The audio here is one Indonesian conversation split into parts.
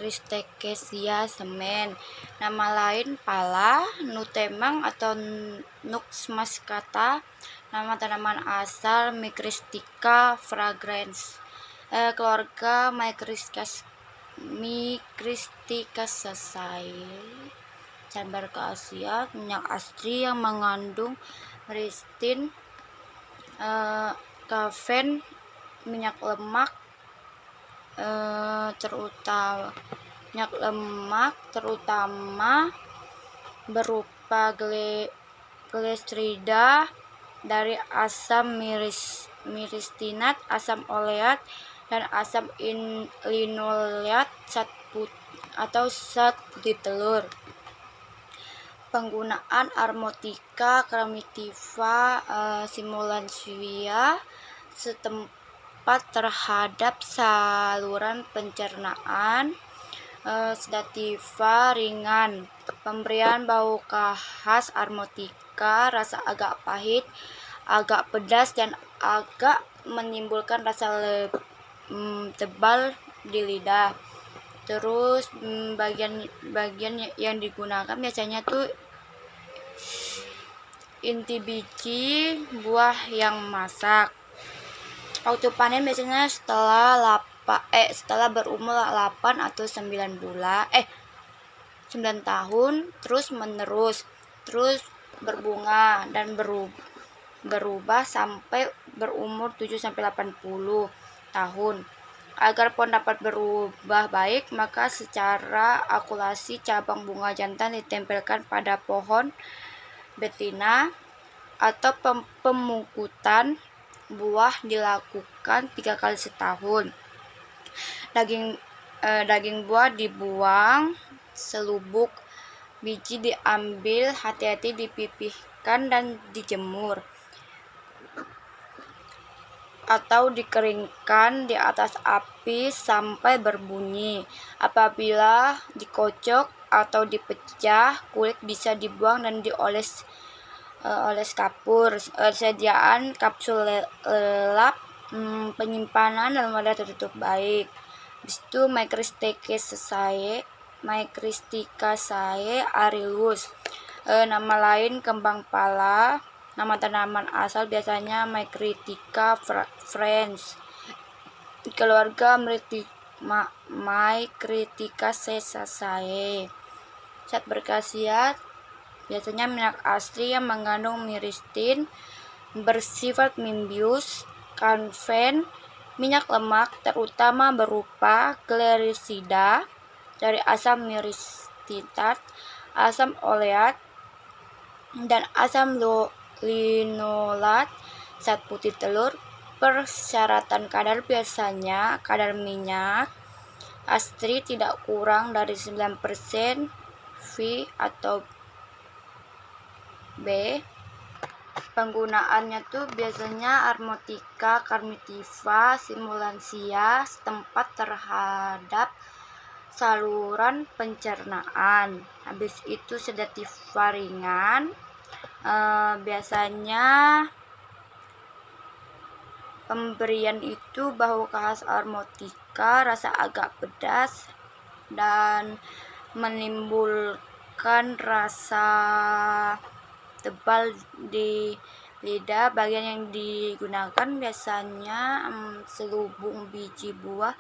Micristekesia semen. Nama lain pala, nutemang atau Nux mascata. Nama tanaman asal Micristica fragrans. Keluarga Micristicaceae. Cambar keasiat, minyak astri yang mengandung myristin, kafein, minyak lemak terutama berupa glycerida dari asam myristinat, asam oleat, dan asam linoleat atau zat putih telur. Penggunaan Armotica primitiva simulantia setempat terhadap saluran pencernaan, sedativa ringan. Pemberian bau khas Armotica, rasa agak pahit, agak pedas, dan agak menimbulkan rasa tebal di lidah. Terus bagian yang digunakan biasanya tuh inti biji buah yang masak. Waktu panen biasanya setelah berumur 8 atau 9 tahun terus menerus, terus berbunga dan berubah sampai berumur 7 sampai 80 tahun. Agar pohon dapat berubah baik, maka secara akulasi cabang bunga jantan ditempelkan pada pohon betina atau pemukutan buah dilakukan 3 kali setahun. Daging buah dibuang, selubuk biji diambil, hati-hati dipipihkan dan dijemur atau dikeringkan di atas api sampai berbunyi. Apabila dikocok atau dipecah, kulit bisa dibuang dan dioles kapur. Sediaan kapsul lelap, penyimpanan dalam wadah tertutup baik. Habis itu Micristicaceae arilus. Nama lain kembang pala. Nama tanaman asal biasanya Micritica frans. Keluarga Micriticaceae. Zat berkhasiat biasanya minyak astri yang mengandung myristin, bersifat membius, kafein, minyak lemak terutama berupa glycerida dari asam myristinat, asam oleat, dan asam linolat, zat putih telur. Persyaratan kadar biasanya kadar minyak astri tidak kurang dari 9% V atau B. Penggunaannya tuh biasanya Armotica primitiva simulantia setempat terhadap saluran pencernaan. Habis itu sedativa ringan. Biasanya pemberian itu bau khas Armotica, rasa agak pedas dan menimbulkan rasa tebal di lidah. Bagian yang digunakan biasanya selubung biji buah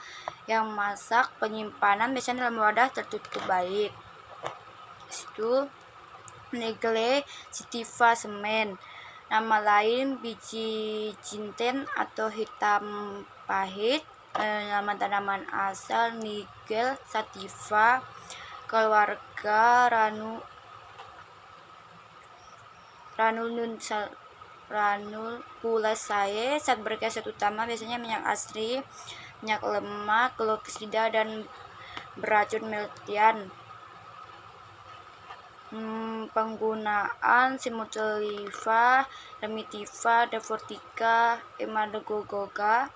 yang masak. Penyimpanan biasanya dalam wadah tertutup baik. Itu Negle sativa semen. Nama lain biji jinten atau hitam pahit. Nama tanaman asal Nigel sativa. Keluarga Ranunculaceae. Zat berkhasiat utama biasanya minyak astri, minyak lemak, glycerida, dan beracun miltian. Penggunaan Simulitiva, Primitiva, Defortica, Emanagoga.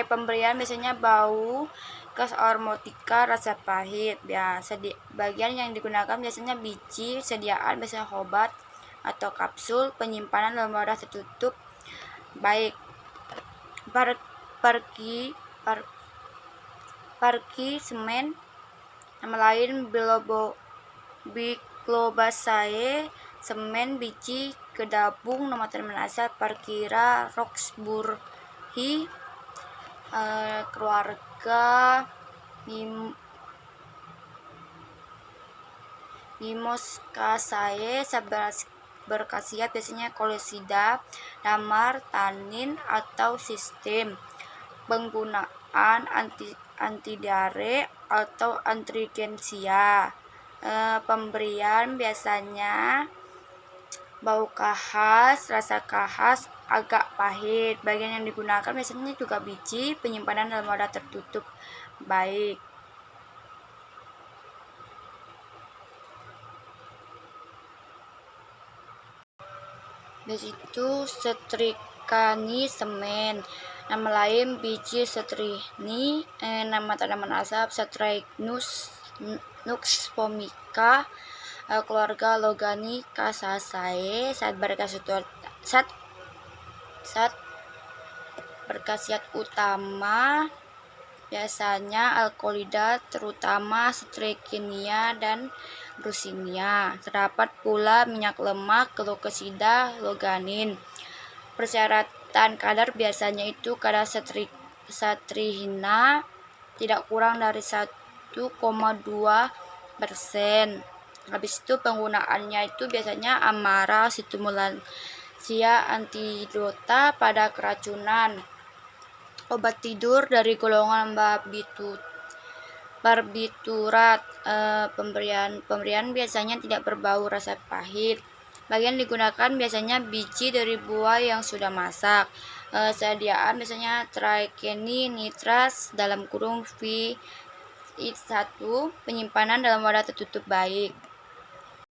Pemberian biasanya bau khas Armotica, rasa pahit. Bagian yang digunakan biasanya biji. Sediaan biasanya obat atau kapsul. Penyimpanan dalam wadah tertutup baik. Parkisemen, nama lain Biglobaceae, semen biji kedabung, nama tanaman asal Parkira roxburghi, keluarga Mimoscaceae, berkhasiat biasanya kolosida, damar, tanin, atau sistem. Penggunaan antidiare atau astringенsia. Pemberian biasanya bau khas, rasa khas, agak pahit. Bagian yang digunakan biasanya juga biji, penyimpanan dalam wadah tertutup baik. Di situ Stricani semen, nama lain biji strini, nama tanaman asap Strychnus vomica, keluarga Loganicaceae. Saat berkhasiat utama biasanya alkaloida, terutama Strechynia dan Brucinia. Terdapat pula minyak lemak, glukosida, loganin. Persyaratan kadar biasanya itu kadar satrihina tidak kurang dari 1,2%. Habis itu penggunaannya itu biasanya amara, stimulansia, antidota pada keracunan. Obat tidur dari golongan barbiturat. Pemberian biasanya tidak berbau rasa pahit. Bagian digunakan biasanya biji dari buah yang sudah masak. Sediaan biasanya trikeni nitras dalam kurung V1, penyimpanan dalam wadah tertutup baik.